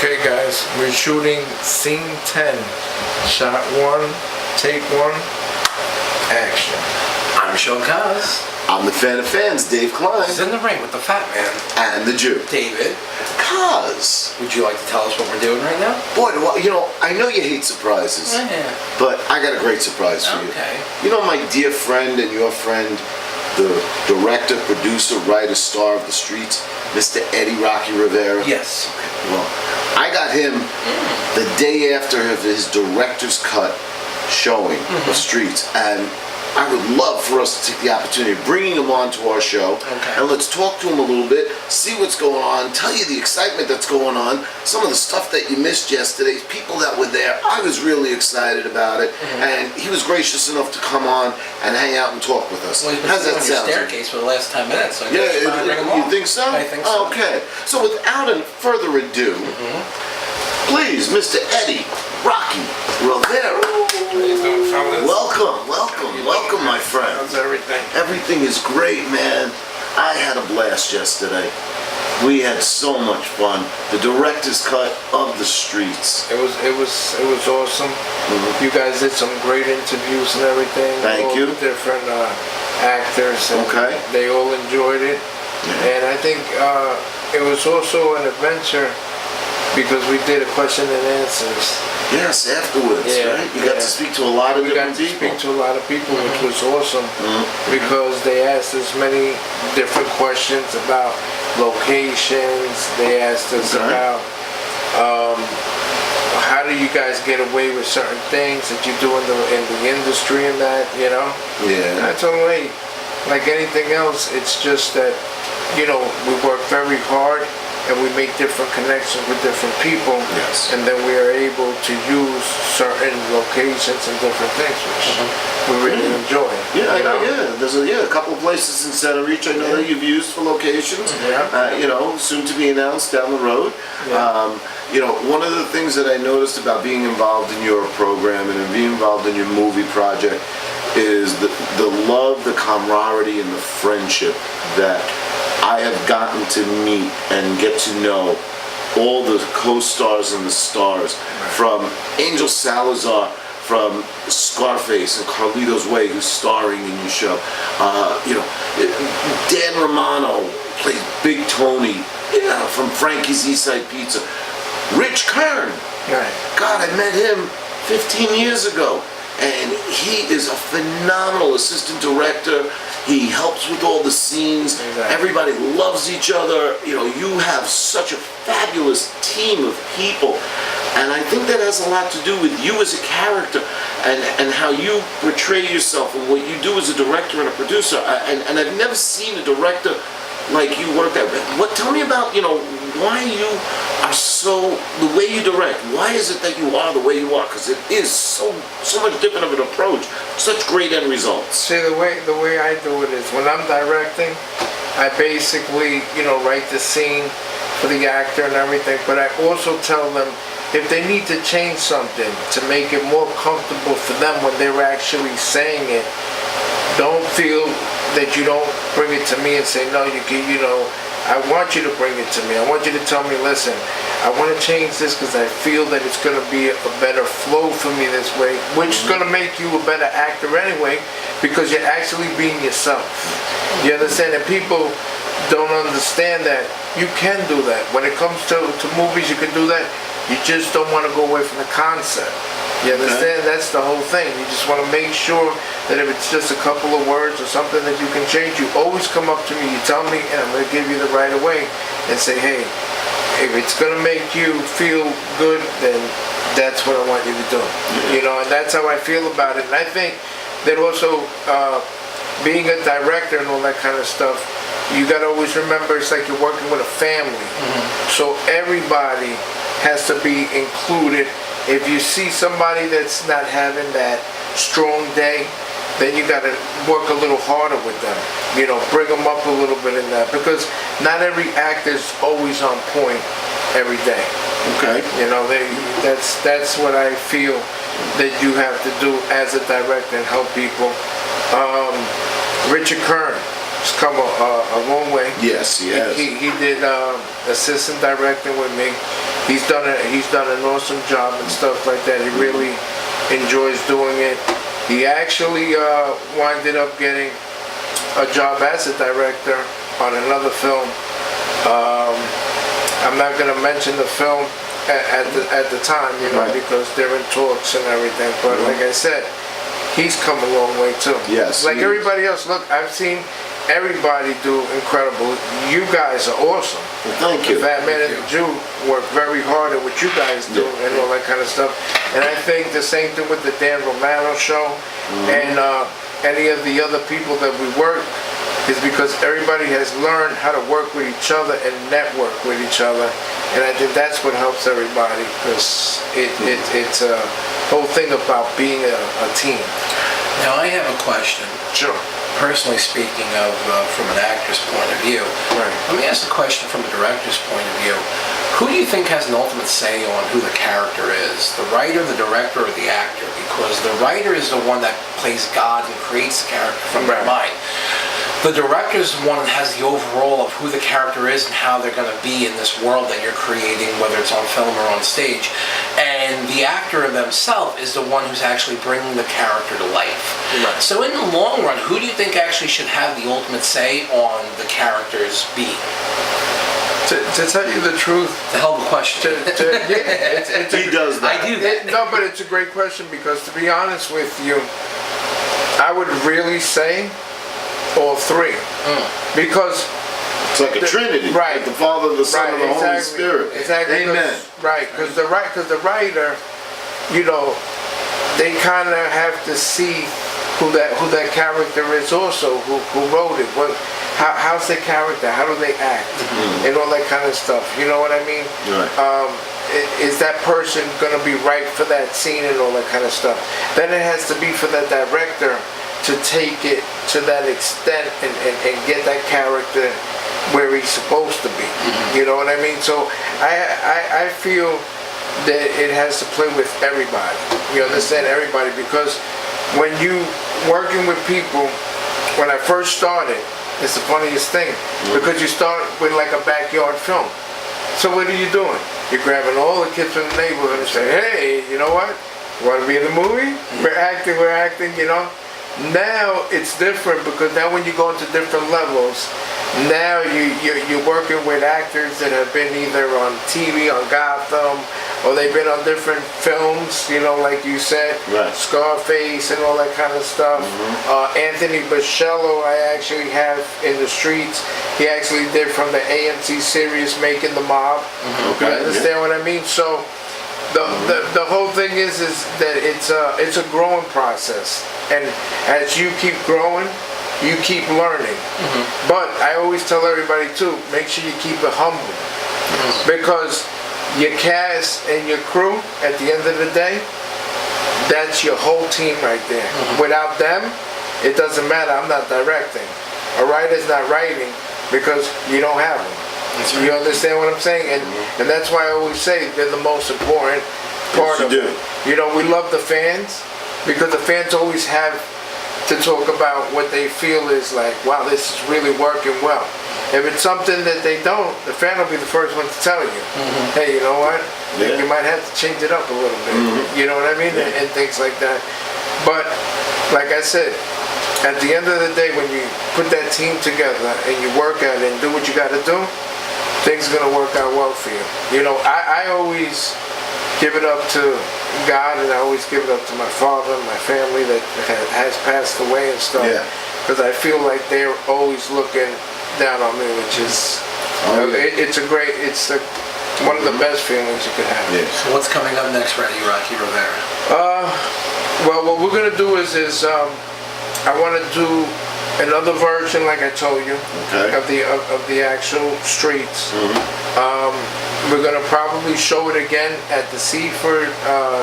Okay guys, we're shooting scene 10. Shot 1, take 1, action. I'm Shawn. I'm the fan of fans, Dave Klein. He's in the ring with the fat man. And the Jew. David. Cuz. Would you like to tell us what we're doing right now? Boy, I know you hate surprises. Yeah. But I got a great surprise for you. Okay. You know my dear friend and your friend, the director, producer, writer, star of the streets, Mr. Eddie Rocky Rivera? Yes. Well, I got him the day after his director's cut showing of Streets, and I would love for us to take the opportunity of bringing him on to our show, and let's talk to him a little bit, see what's going on, tell you the excitement that's going on, some of the stuff that you missed yesterday, people that were there. I was really excited about it, and he was gracious enough to come on and hang out and talk with us. Well, he's been How's that sitting on sound? your staircase for the last 10 minutes, so I Yeah, guess bring him on. you think so? I think so. Okay, so without further ado, please, Mr. Eddie Rocky Rivera. How you doing, fellas? Welcome, my friend. How's everything? Everything is great, man. I had a blast yesterday. We had so much fun. The director's cut of the streets. It was awesome. You guys did some great interviews and everything. Thank all you. the different actors. And Okay. They all enjoyed it. And I think it was also an adventure because we did a question and answers. Yes, afterwards, Yeah, right? You got to speak to a lot of We got different to people. speak to a lot of people, which was awesome because they asked us many different questions about locations. They asked us about how do you guys get away with certain things that you do in the industry and that, you know? Yeah. And I told them, hey, like anything else, it's just that, we work very hard and we make different connections with different people. Yes. And then we are able to use certain locations and different things, which we really enjoy. Yeah, There's a couple of places in Center Reach I know that you've used for locations. Soon to be announced down the road. One of the things that I noticed about being involved in your program and being involved in your movie project is the love, the camaraderie, and the friendship that I have gotten to meet and get to know all the co-stars and the stars, from Angel Salazar, from Scarface and Carlito's Way, who's starring in your show. Dan Romano plays Big Tony, from Frankie's East Side Pizza. Rich Kern, God, I met him 15 years ago. And he is a phenomenal assistant director. He helps with all the scenes. Exactly. Everybody loves each other. You have such a fabulous team of people. And I think that has a lot to do with you as a character and how you portray yourself and what you do as a director and a producer. And I've never seen a director like you work that way. Tell me about, why you are the way you direct. Why is it that you are the way you are? Because it is so much different of an approach. Such great end results. See, the way I do it is when I'm directing, I basically, write the scene for the actor and everything, but I also tell them if they need to change something to make it more comfortable for them when they're actually saying it, don't feel that you don't bring it to me and say, no, I want you to bring it to me. I want you to tell me, listen, I want to change this because I feel that it's going to be a better flow for me this way, which is going to make you a better actor anyway, because you're actually being yourself. You understand? And people don't understand that you can do that. When it comes to movies, you can do that. You just don't want to go away from the concept. You understand? That's the whole thing. You just want to make sure that if it's just a couple of words or something that you can change, you always come up to me, you tell me, and I'm going to give you the right of way and say, hey, if it's going to make you feel good, then that's what I want you to do. And that's how I feel about it. And I think that also being a director and all that kind of stuff, you got to always remember it's like you're working with a family. So everybody has to be included. If you see somebody that's not having that strong day, then you got to work a little harder with them. Bring them up a little bit in that, because not every actor is always on point every day. Okay. That's what I feel that you have to do as a director and help people. Richard Kern, He's come a long way. Yes, he has. He did assistant directing with me. He's done an awesome job and stuff like that. He really enjoys doing it. He actually winded up getting a job as a director on another film. I'm not going to mention the film at the time, you know, because they're in talks and everything. But like I said, he's come a long way too. Yes. Like everybody else. Look, I've seen everybody do incredible. You guys are awesome. Well, thank you. The Fat Man and the Jew work very hard at what you guys do and all that kind of stuff. And I think the same thing with the Dan Romano show and any of the other people that we work is because everybody has learned how to work with each other and network with each other. And I think that's what helps everybody because it's a whole thing about being a team. Now I have a question. Sure. Personally speaking of from an actor's point of view, Right. let me ask a question from a director's point of view. Who do you think has an ultimate say on who the character is? The writer, the director, or the actor? Because the writer is the one that plays God and creates the character from their mind. The director is the one that has the overall of who the character is and how they're going to be in this world that you're creating, whether it's on film or on stage. And the actor themselves is the one who's actually bringing the character to life. Right. So in the long run, who do you think actually should have the ultimate say on the character's being? To tell you the truth, It's a hell of a question. yeah, He does that. I do that. No, but it's a great question because to be honest with you, I would really say all three. Because It's like a trinity. Right. Like the Father, the Son, and the Holy Spirit. Exactly. Amen. Right, because the writer, you know, they kind of have to see who that character is also, who wrote it. How's the character? How do they act? And all that kind of stuff. You know what I mean? Right. Is that person going to be right for that scene and all that kind of stuff? Then it has to be for the director to take it to that extent and get that character where he's supposed to be. You know what I mean? So I feel that it has to play with everybody. You understand? Everybody, because when you working with people, when I first started, it's the funniest thing because you start with like a backyard film. So what are you doing? You're grabbing all the kids from the neighborhood and say, hey, you know what? You want to be in the movie? We're acting, you know? Now it's different because now when you go into different levels, now you're working with actors that have been either on TV, on Gotham, or they've been on different films, you know, like you said, Right. Scarface and all that kind of stuff. Anthony Bachello, I actually have in the streets. He actually did from the AMC series Making the Mob. Okay, You understand what I mean? So the whole thing is that it's a growing process, and as you keep growing, you keep learning. But I always tell everybody too, make sure you keep it humble, because your cast and your crew, at the end of the day, that's your whole team right there. Without them, it doesn't matter. I'm not directing. A writer's not writing because you don't have them. You understand what I'm saying? And that's why I always say they're the most important part of it. You know, we love the fans because the fans always have to talk about what they feel is like, wow, this is really working well. If it's something that they don't, the fan will be the first one to tell you, hey, you know what? You might have to change it up a little bit. You know what I mean? And things like that. But like I said, at the end of the day, when you put that team together and you work at it and do what you got to do, things are going to work out well for you. You know, I always give it up to God, and I always give it up to my father and my family that has passed away and stuff. Because I feel like they're always looking down on me, which is, it's one of the best feelings you could have. So what's coming up next for Eddie Rocky Rivera? Well, what we're gonna do is I want to do another version, like I told you, of the actual streets. We're gonna probably show it again at the Seaford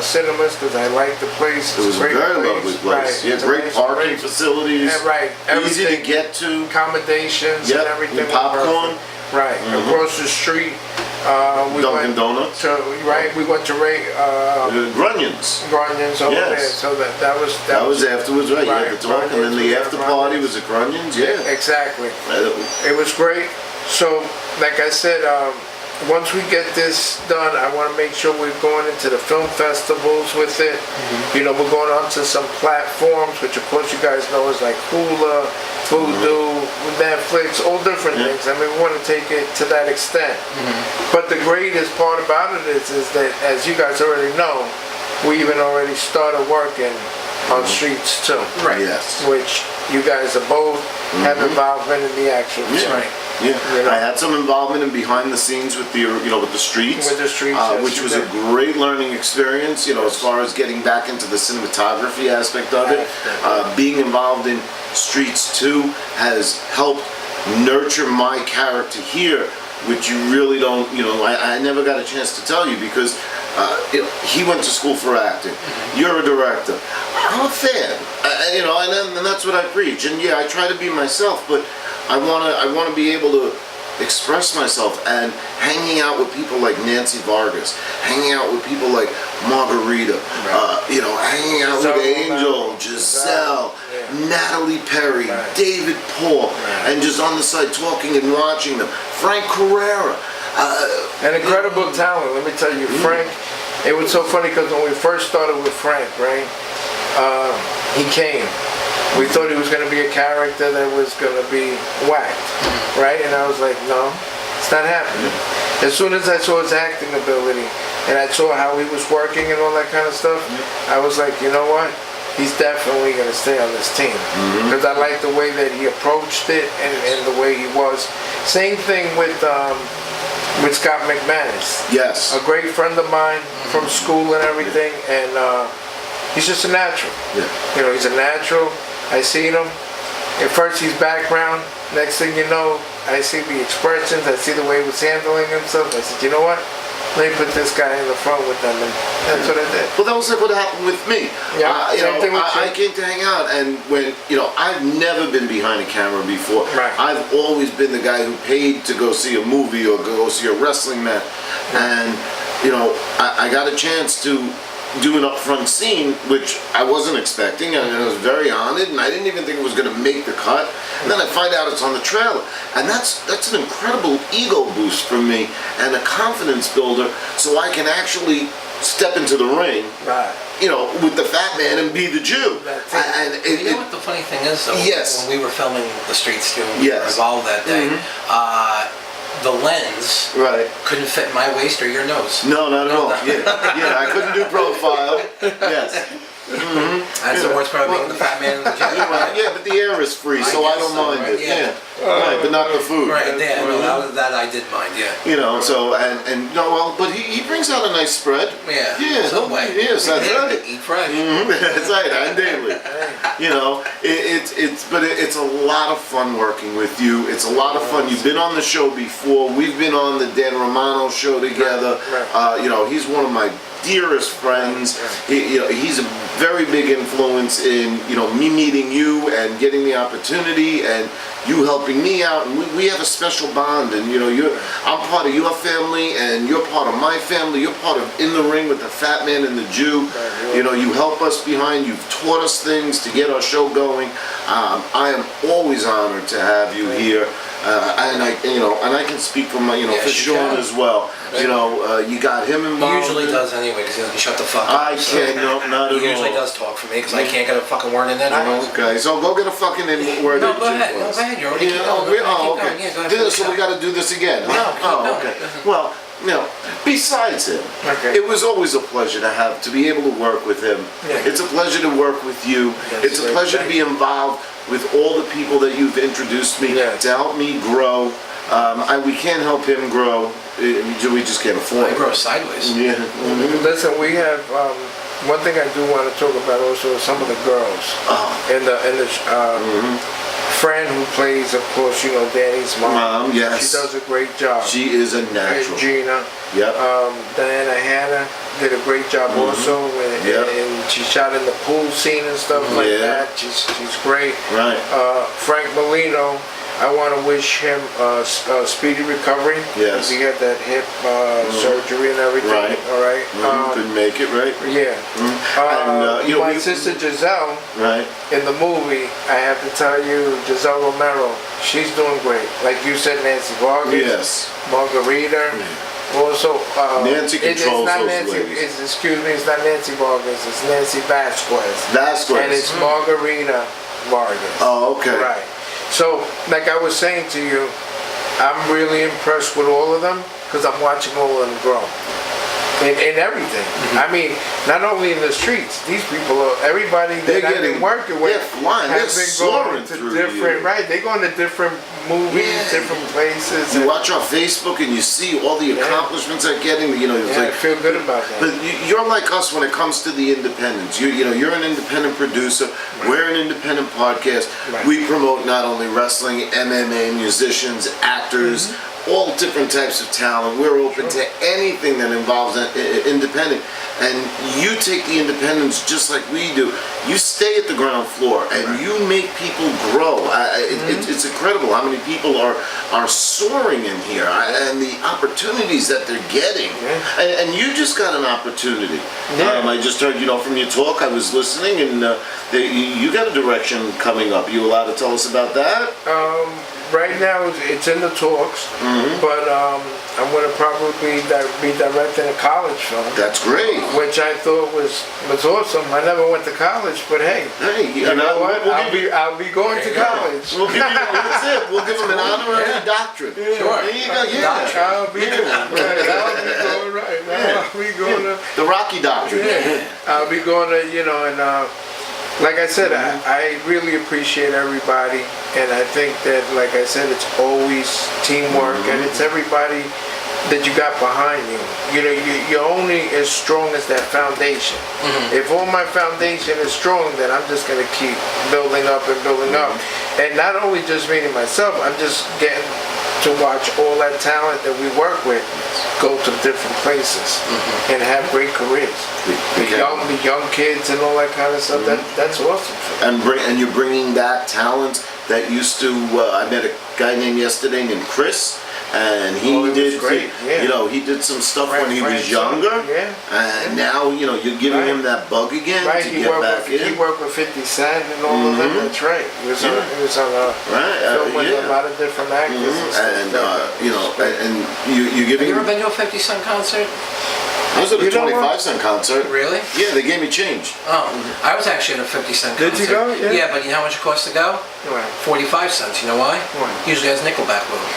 Cinemas because I like the place. It was a very lovely place. Right. Great parking facilities. Right. Easy to get to. Accommodations and everything. Popcorn. Right. Across the street, We Dunkin' went Donuts. to, right, we went to Grunyon's. Grunyon's over Yes. there. So that was That was afterwards, right? You Right, had the talk, and then Grunyon's, the we after went party Grunyon's. was at Grunyon's. Yeah. Exactly. It was great. So, like I said, once we get this done, I want to make sure we're going into the film festivals with it. You know, we're going on to some platforms, which of course you guys know is like Hula, Vudu, Netflix, all different things. I mean, we want to take it to that extent. But the greatest part about it is that, as you guys already know, we even already started working on Streets too. Right. Yes. Which you guys are both have involvement in the actual. Yeah. Right. Yeah, You know? I had some involvement in behind the scenes with the with the Streets, With the Streets, yes, which you was a did. great learning experience. You know, as far as getting back into the cinematography aspect of it, being involved in Streets 2 has helped nurture my character here, which you really don't. You know, I never got a chance to tell you because he went to school for acting. You're a director. I'm a fan. You know, and that's what I preach. And yeah, I try to be myself, but I wanna be able to express myself, and hanging out with people like Nancy Vargas, hanging out with people like Margarita, you know, hanging out with Angel, Giselle, Natalie Perry, David Paul, and just on the side talking and watching them. Frank Carrera. An incredible talent, let me tell you, Frank. It was so funny because when we first started with Frank, right, he came. We thought he was going to be a character that was going to be whacked, right? And I was like, no, it's not happening. As soon as I saw his acting ability and I saw how he was working and all that kind of stuff, I was like, you know what? He's definitely going to stay on this team. Because I like the way that he approached it and the way he was. Same thing with Scott McManus. Yes. A great friend of mine from school and everything, and he's just a natural. Yeah. You know, he's a natural. I seen him. At first he's background. Next thing you know, I see the expressions. I see the way he was handling himself. I said, you know what? Let me put this guy in the front with them, and that's what I did. Well, that was like what happened with me. Yeah, you same know, thing with I you. came to hang out, and when, you know, I've never been behind a camera before. Right. I've always been the guy who paid to go see a movie or go see a wrestling match. And, you know, I got a chance to do an upfront scene, which I wasn't expecting, and I was very honored, and I didn't even think it was going to make the cut. And then I find out it's on the trailer, and that's an incredible ego boost for me and a confidence builder, so I can actually step into the ring, Right. you know, with the fat man and be the Jew. That's it. And You know what the funny thing is, though? Yes. When we were filming The Streets 2, Yes. Revolve that day, the lens right. couldn't fit my waist or your nose. No, not at all. No. Yeah, I couldn't do profile. Yes. That's the worst part of being the fat man in the gym. Yeah, but the air is free, so I guess don't so, mind right? it. Yeah. Right, but not the food. Right, yeah, no, that I did mind, yeah. You know, so and no, well, but he brings out a nice spread. Yeah, Yeah, Subway. yes, that's right. Eat fresh. That's right, I'm daily. You know, it's a lot of fun working with you. It's a lot of fun. You've been on the show before. We've been on the Dan Romano show together. You know, he's one of my dearest friends. You know, he's a very big influence in, you know, me meeting you and getting the opportunity and you helping me out, and we have a special bond, and you know, I'm part of your family and you're part of my family. You're part of In the Ring with the Fat Man and the Jew. You know, you help us behind, you've taught us things to get our show going. I am always honored to have you here. And I can speak for my, for Shawn as well. You know, you got him involved. He usually does anyway, because he doesn't shut the fuck up. I can't, no, not at all. He usually does talk for me, because I can't get a fucking word in edgewise. Okay, so go get a fucking word in. No, go ahead. You're already keep going. Okay. Yeah, go ahead. So we got to do this again. No, Oh, okay. Well, besides him, it was always a pleasure to be able to work with him. Yeah. It's a pleasure to work with you. It's a pleasure to be involved with all the people that you've introduced me to help me grow. We can't help him grow. We just can't afford I it. grow sideways. Yeah. Listen, we have one thing I do want to talk about also is some of the girls. And the friend who plays, of course, Danny's mom. Yes. She does a great job. She is a natural. Gina. Yep. Diana Hanna did a great job also, and she shot in the pool scene and stuff like that. She's great. Right. Frank Molino I want to wish him a speedy recovery. Yes. He had that hip surgery and everything. Right. All right. Couldn't make it, right? Yeah. And, you know, my sister Giselle, Right. in the movie, I have to tell you, Giselle Romero, she's doing great. Like you said, Nancy Vargas, Yes. Margarita. Also, Nancy controls it's not those Nancy. ladies. Excuse me, it's not Nancy Vargas. It's Nancy Vasquez. Vasquez. And it's Margarita Vargas. Oh, okay. Right. So, like I was saying to you, I'm really impressed with all of them because I'm watching all of them grow. In everything. I mean, not only in the streets, these people are, everybody that I've been working with has been going to different, right, they're going to different movies, different places. You watch on Facebook and you see all the accomplishments they're getting, you know, it's I like, feel good about that. but you're like us when it comes to the independents. You know, you're an independent producer, we're an independent podcast. We promote not only wrestling, MMA, musicians, actors, all different types of talent. We're open to anything that involves an independent. And you take the independents just like we do. You stay at the ground floor and you make people grow. It's incredible how many people are soaring in here and the opportunities that they're getting. And you just got an opportunity. I just heard, you know, from your talk, I was listening, and you got a direction coming up. You allowed to tell us about that? Right now, it's in the talks, but I'm going to probably be directing a college film. That's great. Which I thought was awesome. I never went to college, but hey, you know what? I'll be going to college. We'll give you, that's it. We'll give them an honorary doctorate. Sure. There you go. Yeah. I'll be going right. I'll be going to the Rocky doctorate. I'll be going to, you know, and like I said, I really appreciate everybody, and I think that, like I said, it's always teamwork, and it's everybody that you got behind you. You know, you're only as strong as that foundation. If all my foundation is strong, then I'm just going to keep building up and building up. And not only just me and myself, I'm just getting to watch all that talent that we work with go to different places and have great careers. The young kids and all that kind of stuff. That's awesome. And you're bringing back talent that used to. I met a guy named yesterday named Chris. And he did, great. You know, he did some stuff when he was younger, and now, you know, you're giving him that bug again to get back in. He worked with 50 Cent and all of them. That's right. He was on a film with a lot of different actors. And you know, and you giving. Have you ever been to a 50 Cent concert? I was at a 25 Cent concert. Really? Yeah, they gave me change. Oh, I was actually at a 50 Cent concert. Did you go? Yeah, but you know how much it costs to go? 45 cents. You know why? Usually has Nickelback with him.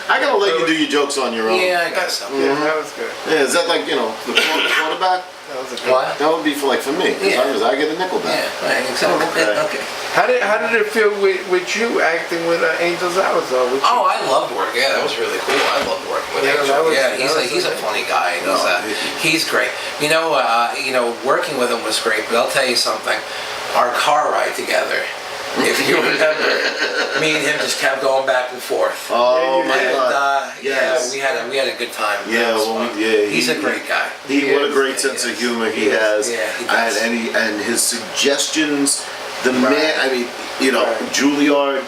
I gotta let you do your jokes on your own. Yeah, I guess so. Yeah, that was good. Yeah, is that like, you know, the quarterback? That was a good. What? That would be for me, as long as I get a Nickelback. Yeah, right, exactly. Okay. How did it feel with you acting with Angel Salazar? Oh, I loved working. Yeah, that was really cool. I loved working with Angel. He's a funny guy. And he's great. You know, working with him was great. But I'll tell you something. Our car ride together. If you remember, me and him just kept going back and forth. Oh my God! Yes. Yeah, we had a good time. Yeah, he's a great guy. What a great sense of humor he has. Yeah, he does. And his suggestions. The man, I mean, you know, Juilliard.